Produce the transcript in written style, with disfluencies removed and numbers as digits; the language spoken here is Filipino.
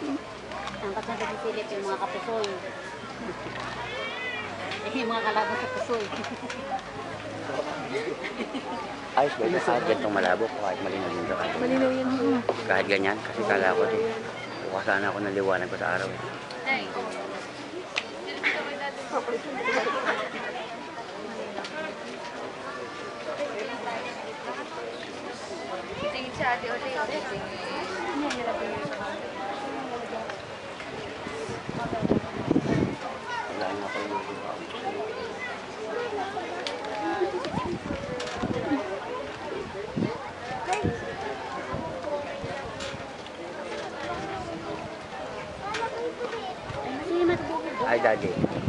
Ang kasi nagsisilip yung mga kapusoy. Yung mga kalaban sa pusoy. Ayos ba ito kahit ganitong malabo kahit malinaw yung kahit Malinaw yan. kahit ganyan kasi kala ko din bukas sana ako naliwanag ko sa araw eh. Tingin siya ate ulit. Wala nga ako yung ay daddy